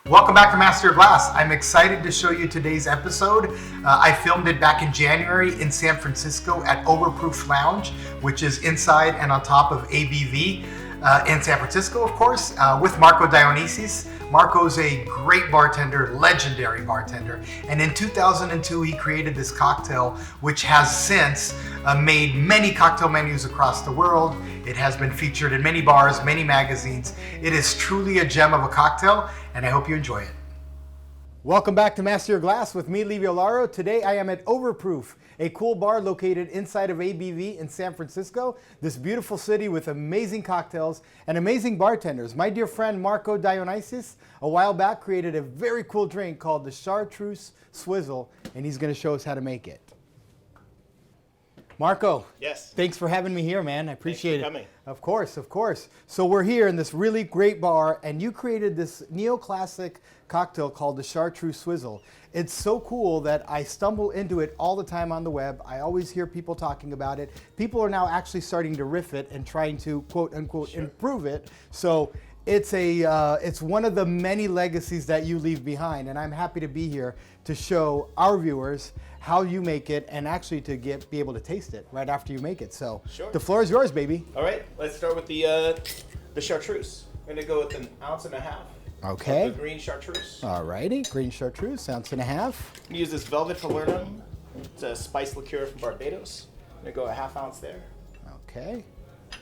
Welcome back to Master Your Glass. I'm excited to show you today's episode. I filmed it back in January in San Francisco at Overproof Lounge, which is inside and on top of ABV in San Francisco, of course, with Marcovaldo Dionysos. Marco's a great bartender, legendary bartender. And in 2002, he created this cocktail, which has since made many cocktail menus across the world. It has been featured in many bars, many magazines. It is truly a gem of a cocktail, and I hope you enjoy it. Welcome back to Master Your Glass with me, Livio Laro. Today I am at Overproof, a cool bar located inside of ABV in San Francisco, this beautiful city with amazing cocktails and amazing bartenders. My dear friend Marcovaldo Dionysos a while back created a very cool drink called the Chartreuse Swizzle, and he's going to show us how to make it. Marco. Yes. Thanks for having me here, man. I appreciate it. Thanks for coming. Of course, of course. So we're here in this really great bar, and you created this neoclassic cocktail called the Chartreuse Swizzle. It's so cool that I stumble into it all the time on the web. I always hear people talking about it. People are now actually starting to riff it and trying to quote unquote improve it. So it's one of the many legacies that you leave behind, and I'm happy to be here to show our viewers how you make it and actually to be able to taste it right after you make it. So the floor is yours, baby. All right, let's start with the chartreuse. We're gonna go with 1.5 ounces. Okay. Of the green chartreuse. All righty, green chartreuse, 1.5 ounces. I'm gonna use this velvet Falernum. It's a spiced liqueur from Barbados. I'm gonna go 1/2 ounce there. Okay.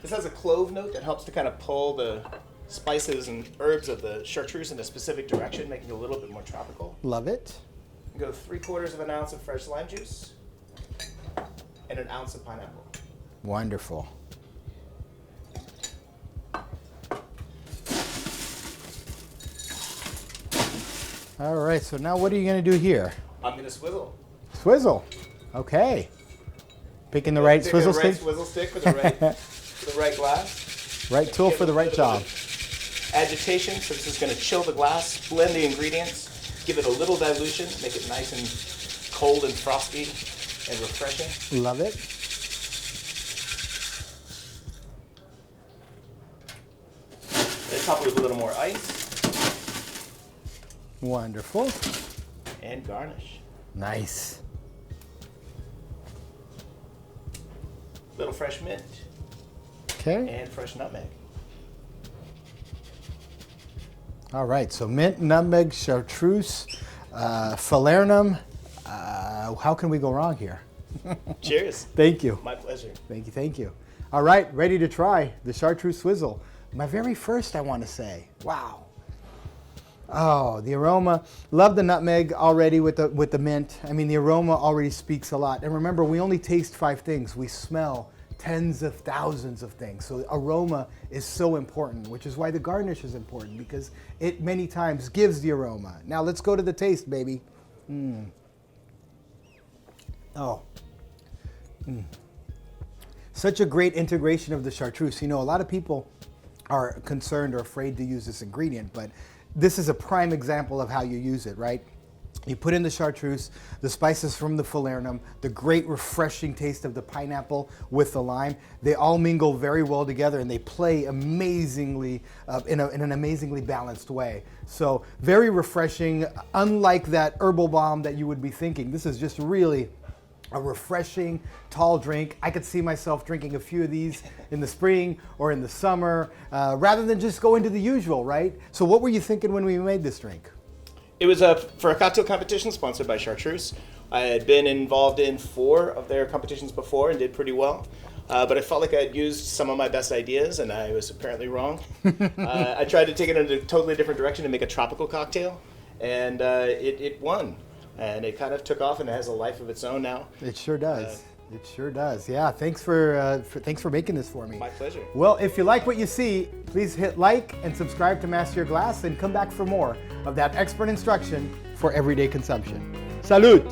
This has a clove note that helps to kind of pull the spices and herbs of the chartreuse in a specific direction, making it a little bit more tropical. Love it. Go 3/4 ounce of fresh lime juice and 1 ounce of pineapple. Wonderful. All right, so now what are you going to do here? I'm going to swizzle. Swizzle. Okay. Picking the right swizzle stick? Swizzle stick for the right glass. Right tool for the right job. Agitation, so this is going to chill the glass, blend the ingredients, give it a little dilution, make it nice and cold and frosty and refreshing. Love it. Then top it with a little more ice. Wonderful. And garnish. Nice. Little fresh mint. Okay. And fresh nutmeg. All right, so mint, nutmeg, chartreuse, falernum. How can we go wrong here? Cheers. Thank you. My pleasure. Thank you, thank you. All right, ready to try the Chartreuse Swizzle. My very first, I want to say. Wow. Oh, the aroma. Love the nutmeg already with the mint. I mean, the aroma already speaks a lot. And remember, we only taste 5 things. We smell tens of thousands of things. So aroma is so important, which is why the garnish is important, because it many times gives the aroma. Now let's go to the taste, baby. Oh. Such a great integration of the chartreuse. You know, a lot of people are concerned or afraid to use this ingredient, but this is a prime example of how you use it, right? You put in the chartreuse, the spices from the falernum, the great refreshing taste of the pineapple with the lime. They all mingle very well together, and they play amazingly in an amazingly balanced way. So very refreshing, unlike that herbal bomb that you would be thinking. This is just really a refreshing, tall drink. I could see myself drinking a few of these in the spring or in the summer, rather than just go into the usual, right? So what were you thinking when we made this drink? It was for a cocktail competition sponsored by Chartreuse. I had been involved in 4 of their competitions before and did pretty well. But I felt like I had used some of my best ideas, and I was apparently wrong. I tried to take it in a totally different direction and make a tropical cocktail, and it won. And it kind of took off, and it has a life of its own now. It sure does. It sure does. Yeah, thanks for making this for me. My pleasure. Well, if you like what you see, please hit like and subscribe to Master Your Glass, and come back for more of that expert instruction for everyday consumption. Salud!